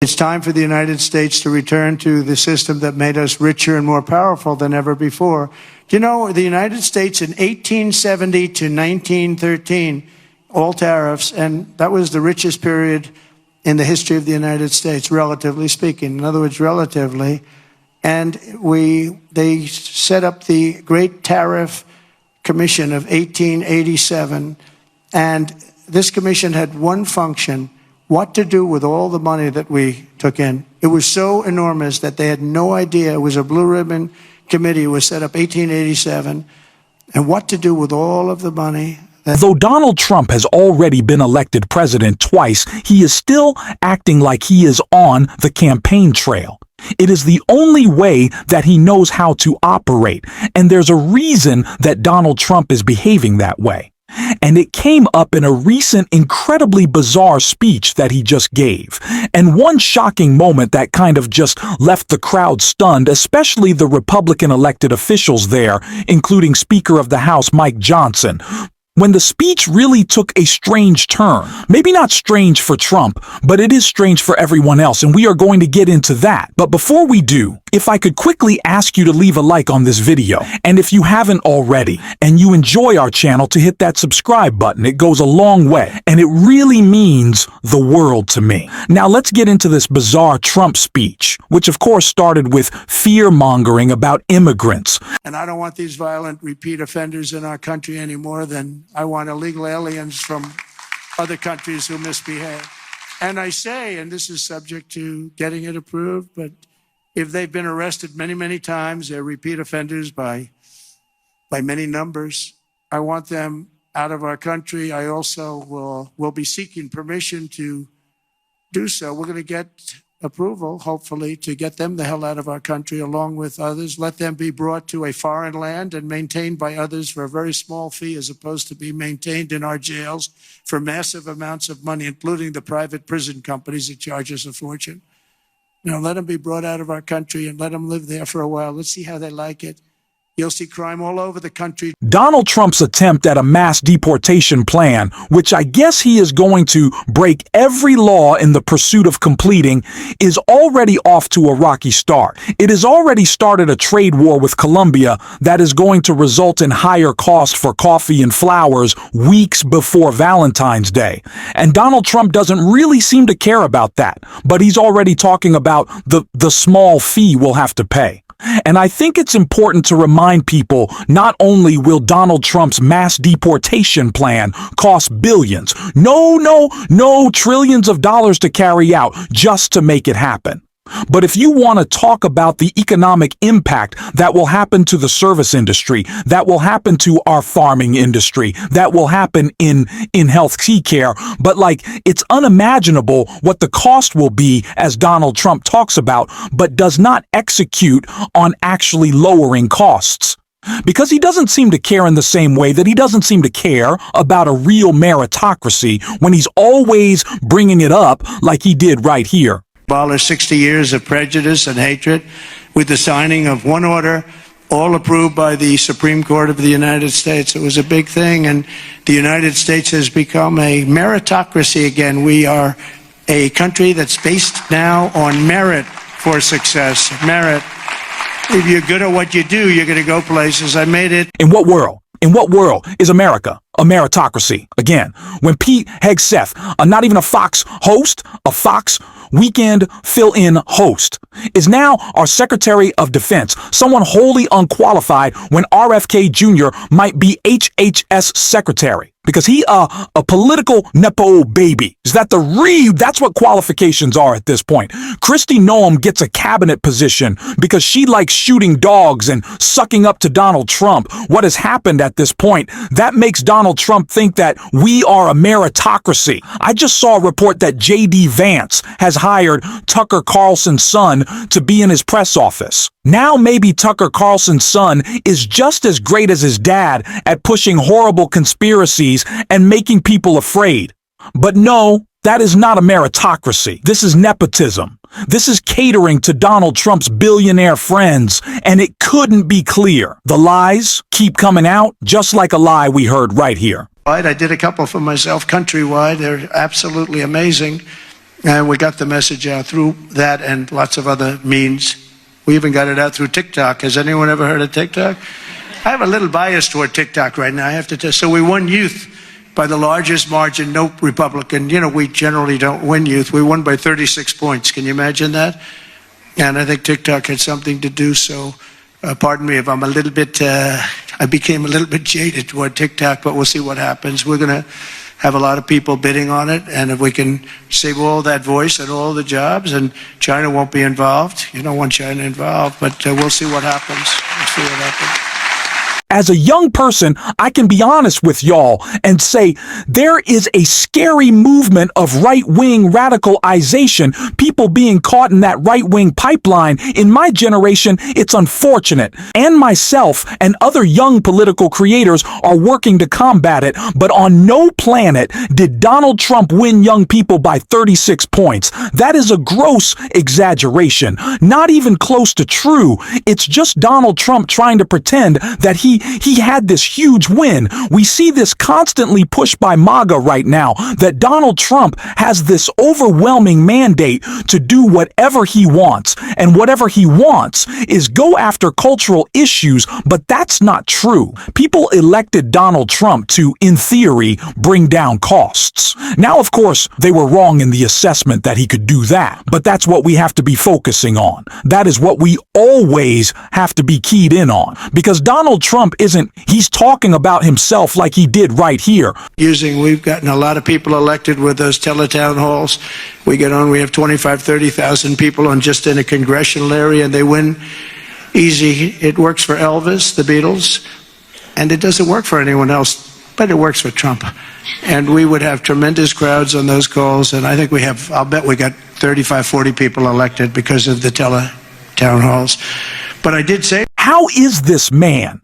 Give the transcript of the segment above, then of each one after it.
It's time for the United States to return to the system that made us richer and more powerful than ever before. You know, the United States in 1870 to 1913, all tariffs, and that was the richest period in the history of the United States, relatively speaking. In other words, relatively. And they set up the Great Tariff Commission of 1887, and this commission had one function: what to do with all the money that we took in. It was so enormous that they had no idea. It was a blue ribbon committee. It was set up 1887, and what to do with all of the money. Though Donald Trump has already been elected president twice, he is still acting like he is on the campaign trail. It is the only way that he knows how to operate, and there's a reason that Donald Trump is behaving that way. And it came up in a recent incredibly bizarre speech that he just gave. And one shocking moment that kind of just left the crowd stunned, especially the Republican elected officials there, including Speaker of the House Mike Johnson, when the speech really took a strange turn. Maybe not strange for Trump, but it is strange for everyone else, and we are going to get into that. But before we do, if I could quickly ask you to leave a like on this video, and if you haven't already, and you enjoy our channel, to hit that subscribe button. It goes a long way, and it really means the world to me. Now let's get into this bizarre Trump speech, which of course started with fear-mongering about immigrants. And I don't want these violent repeat offenders in our country any more than I want illegal aliens from other countries who misbehave. And I say, and this is subject to getting it approved, but if they've been arrested many, many times, they're repeat offenders by many numbers, I want them out of our country. I also will be seeking permission to do so. We're going to get approval, hopefully, to get them the hell out of our country along with others. Let them be brought to a foreign land and maintained by others for a very small fee, as opposed to be maintained in our jails for massive amounts of money, including the private prison companies that charge us a fortune. You know, let them be brought out of our country and let them live there for a while. Let's see how they like it. You'll see crime all over the country. Donald Trump's attempt at a mass deportation plan, which I guess he is going to break every law in the pursuit of completing, is already off to a rocky start. It has already started a trade war with Colombia that is going to result in higher costs for coffee and flowers weeks before Valentine's Day. And Donald Trump doesn't really seem to care about that, but he's already talking about the small fee we'll have to pay. And I think it's important to remind people, not only will Donald Trump's mass deportation plan cost billions, no trillions of dollars to carry out just to make it happen. But if you want to talk about the economic impact that will happen to the service industry, that will happen to our farming industry, that will happen in health care, but like, it's unimaginable what the cost will be, as Donald Trump talks about, but does not execute on actually lowering costs. Because he doesn't seem to care in the same way that he doesn't seem to care about a real meritocracy when he's always bringing it up like he did right here. Abolish 60 years of prejudice and hatred with the signing of one order, all approved by the Supreme Court of the United States. It was a big thing, and the United States has become a meritocracy again. We are a country that's based now on merit for success. Merit. If you're good at what you do, you're going to go places. I made it. In what world? In what world is America a meritocracy? Again, when Pete Hegseth, not even a Fox host, a Fox weekend fill-in host, is now our Secretary of Defense, someone wholly unqualified when RFK Jr. might be HHS Secretary. Because he a political Nepo baby. Is that that's what qualifications are at this point. Kristi Noem gets a cabinet position because she likes shooting dogs and sucking up to Donald Trump. What has happened at this point, that makes Donald Trump think that we are a meritocracy. I just saw a report that J.D. Vance has hired Tucker Carlson's son to be in his press office. Now maybe Tucker Carlson's son is just as great as his dad at pushing horrible conspiracies and making people afraid. But no, that is not a meritocracy. This is nepotism. This is catering to Donald Trump's billionaire friends, and it couldn't be clear. The lies keep coming out, just like a lie we heard right here. I did a couple for myself countrywide. They're absolutely amazing. And we got the message out through that and lots of other means. We even got it out through TikTok. Has anyone ever heard of TikTok? I have a little bias toward TikTok right now, I have to tell you. So we won youth by the largest margin. No Republican, we generally don't win youth. We won by 36 points. Can you imagine that? And I think TikTok had something to do. So pardon me if I'm a little bit, I became a little bit jaded toward TikTok, but we'll see what happens. We're going to have a lot of people bidding on it, and if we can save all that voice and all the jobs, and China won't be involved. You don't want China involved, but we'll see what happens. We'll see what happens. As a young person, I can be honest with y'all and say there is a scary movement of right-wing radicalization, people being caught in that right-wing pipeline. In my generation, it's unfortunate. And myself and other young political creators are working to combat it, but on no planet did Donald Trump win young people by 36 points. That is a gross exaggeration, not even close to true. It's just Donald Trump trying to pretend that he had this huge win. We see this constantly pushed by MAGA right now, that Donald Trump has this overwhelming mandate to do whatever he wants. And whatever he wants is go after cultural issues, but that's not true. People elected Donald Trump to, in theory, bring down costs. Now, of course, they were wrong in the assessment that he could do that, but that's what we have to be focusing on. That is what we always have to be keyed in on, because Donald Trump he's talking about himself like he did right here. We've gotten a lot of people elected with those teletown halls. We have 25, 30,000 people just in a congressional area, and they win easy. It works for Elvis, the Beatles, and it doesn't work for anyone else, but it works for Trump. And we would have tremendous crowds on those calls, and I think I'll bet we got 35, 40 people elected because of the teletown halls. But I did say, how is this man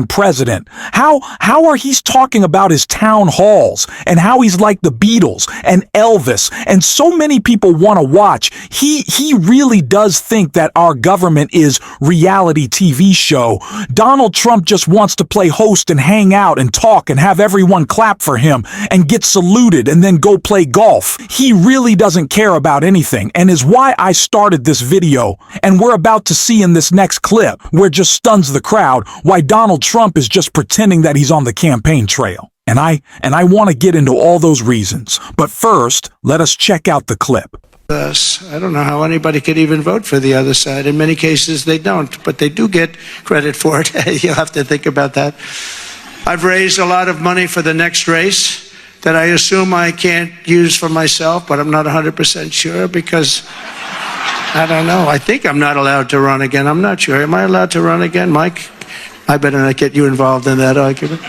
president? How are he's talking about his town halls and how he's like the Beatles and Elvis and so many people want to watch? He really does think that our government is reality TV show. Donald Trump just wants to play host and hang out and talk and have everyone clap for him and get saluted and then go play golf. He really doesn't care about anything, and is why I started this video, and we're about to see in this next clip where just stuns the crowd why Donald Trump is just pretending that he's on the campaign trail. And I want to get into all those reasons. But first, let us check out the clip. I don't know how anybody could even vote for the other side. In many cases, they don't, but they do get credit for it. You'll have to think about that. I've raised a lot of money for the next race that I assume I can't use for myself, but I'm not 100% sure because I don't know. I think I'm not allowed to run again. I'm not sure. Am I allowed to run again, Mike? I better not get you involved in that argument.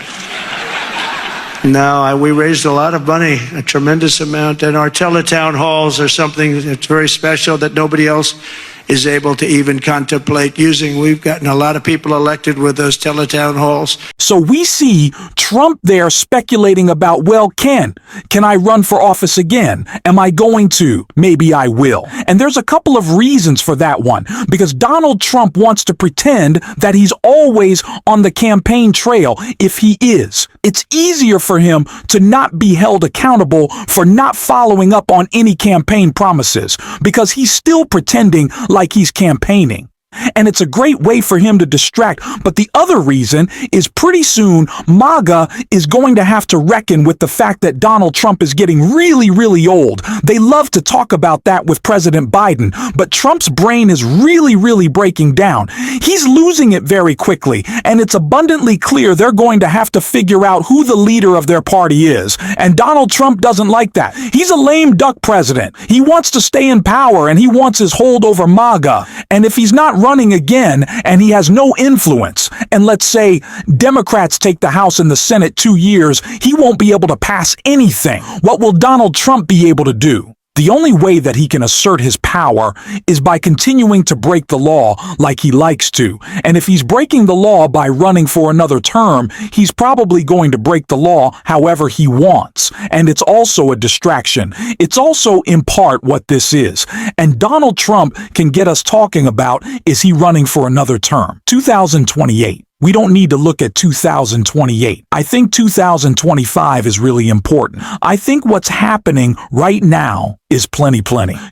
No, we raised a lot of money, a tremendous amount, and our teletown halls are something that's very special that nobody else is able to even contemplate using. We've gotten a lot of people elected with those teletown halls. So we see Trump there speculating about, well, can I run for office again? Am I going to? Maybe I will. And there's a couple of reasons for that one, because Donald Trump wants to pretend that he's always on the campaign trail if he is. It's easier for him to not be held accountable for not following up on any campaign promises, because he's still pretending like he's campaigning. And it's a great way for him to distract. But the other reason is pretty soon MAGA is going to have to reckon with the fact that Donald Trump is getting really, really old. They love to talk about that with President Biden, but Trump's brain is really, really breaking down. He's losing it very quickly, and it's abundantly clear they're going to have to figure out who the leader of their party is. And Donald Trump doesn't like that. He's a lame duck president. He wants to stay in power, and he wants his hold over MAGA. And if he's not running again and he has no influence, and let's say Democrats take the House and the Senate 2 years, he won't be able to pass anything. What will Donald Trump be able to do? The only way that he can assert his power is by continuing to break the law like he likes to. And if he's breaking the law by running for another term, he's probably going to break the law however he wants. And it's also a distraction. It's also in part what this is. And Donald Trump can get us talking about, is he running for another term? 2028. We don't need to look at 2028. I think 2025 is really important. I think what's happening right now is plenty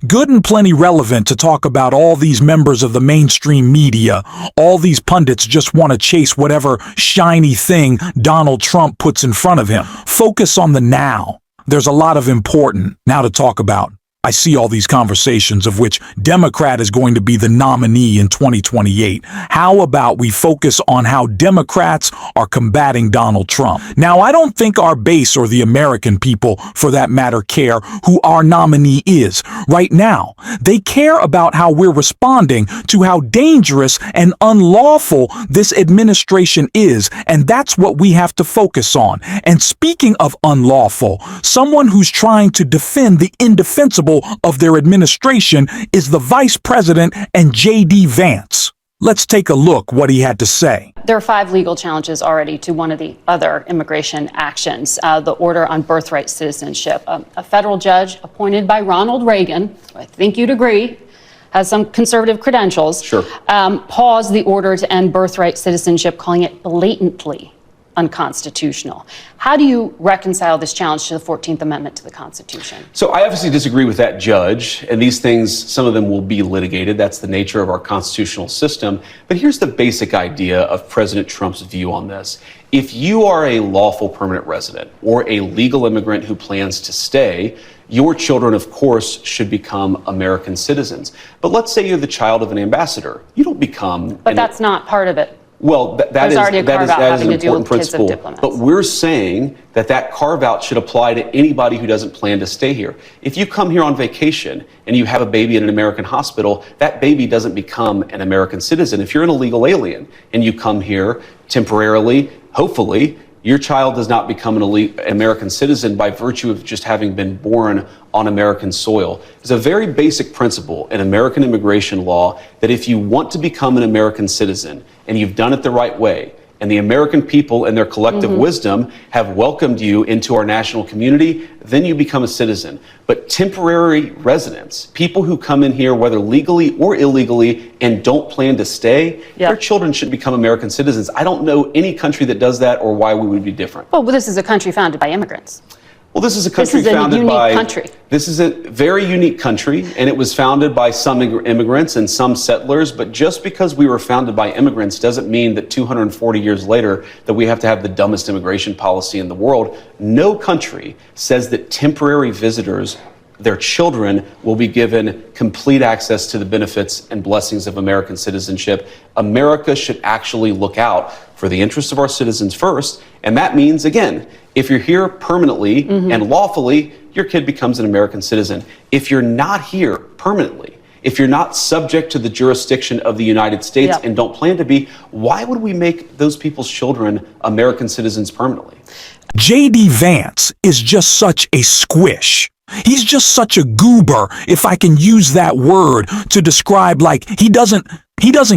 good and plenty relevant to talk about all these members of the mainstream media. All these pundits just want to chase whatever shiny thing Donald Trump puts in front of him. Focus on the now. There's a lot of important now to talk about. I see all these conversations of which Democrat is going to be the nominee in 2028. How about we focus on how Democrats are combating Donald Trump? Now, I don't think our base or the American people, for that matter, care who our nominee is. Right now, they care about how we're responding to how dangerous and unlawful this administration is, and that's what we have to focus on. And speaking of unlawful, someone who's trying to defend the indefensible of their administration is the Vice President and J.D. Vance. Let's take a look what he had to say. There are 5 legal challenges already to one of the other immigration actions, the order on birthright citizenship. A federal judge appointed by Ronald Reagan, I think you'd agree, has some conservative credentials, paused the order to end birthright citizenship, calling it blatantly unconstitutional. How do you reconcile this challenge to the 14th Amendment to the Constitution? So I obviously disagree with that judge, and these things, some of them will be litigated. That's the nature of our constitutional system. But here's the basic idea of President Trump's view on this. If you are a lawful permanent resident or a legal immigrant who plans to stay, your children, of course, should become American citizens. But let's say you're the child of an ambassador. You don't become... But that's not part of it. Well, that is an important principle, but we're saying that carve-out should apply to anybody who doesn't plan to stay here. If you come here on vacation and you have a baby in an American hospital, that baby doesn't become an American citizen. If you're an illegal alien and you come here temporarily, hopefully, your child does not become an American citizen by virtue of just having been born on American soil. It's a very basic principle in American immigration law that if you want to become an American citizen and you've done it the right way, and the American people and their collective wisdom have welcomed you into our national community, then you become a citizen. But temporary residents, people who come in here, whether legally or illegally, and don't plan to stay, their children should become American citizens. I don't know any country that does that or why we would be different. Well, this is a country founded by immigrants. Well, this is a country founded by... This is a very unique country, and it was founded by some immigrants and some settlers, but just because we were founded by immigrants doesn't mean that 240 years later that we have to have the dumbest immigration policy in the world. No country says that temporary visitors, their children, will be given complete access to the benefits and blessings of American citizenship. America should actually look out for the interests of our citizens first, and that means, again, if you're here permanently and lawfully, your kid becomes an American citizen. If you're not here permanently, if you're not subject to the jurisdiction of the United States and don't plan to be, why would we make those people's children American citizens permanently? J.D. Vance is just such a squish. He's just such a goober, if I can use that word to describe, like, he doesn't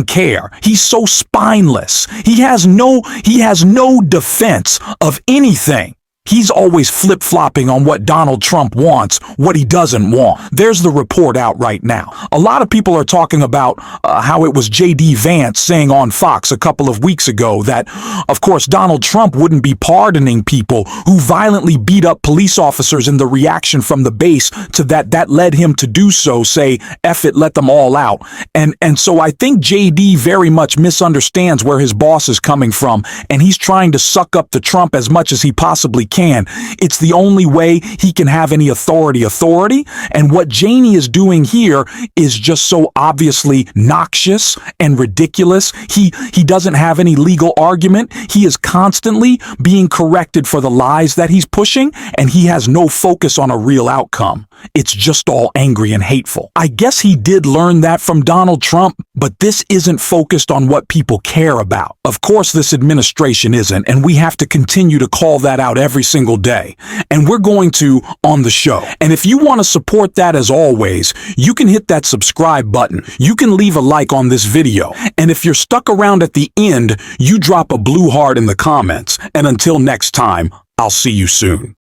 care. He's so spineless. He has no defense of anything. He's always flip-flopping on what Donald Trump wants, what he doesn't want. There's the report out right now. A lot of people are talking about how it was J.D. Vance saying on Fox a couple of weeks ago that, of course, Donald Trump wouldn't be pardoning people who violently beat up police officers, and the reaction from the base to that led him to do so, say, F it, let them all out. And so I think J.D. very much misunderstands where his boss is coming from, and he's trying to suck up to Trump as much as he possibly can. It's the only way he can have any authority. And what Janie is doing here is just so obviously noxious and ridiculous. He doesn't have any legal argument. He is constantly being corrected for the lies that he's pushing, and he has no focus on a real outcome. It's just all angry and hateful. I guess he did learn that from Donald Trump, but this isn't focused on what people care about. Of course, this administration isn't, and we have to continue to call that out every single day. And we're going to on the show. And if you want to support that, as always, you can hit that subscribe button. You can leave a like on this video. And if you're stuck around at the end, you drop a blue heart in the comments. And until next time, I'll see you soon.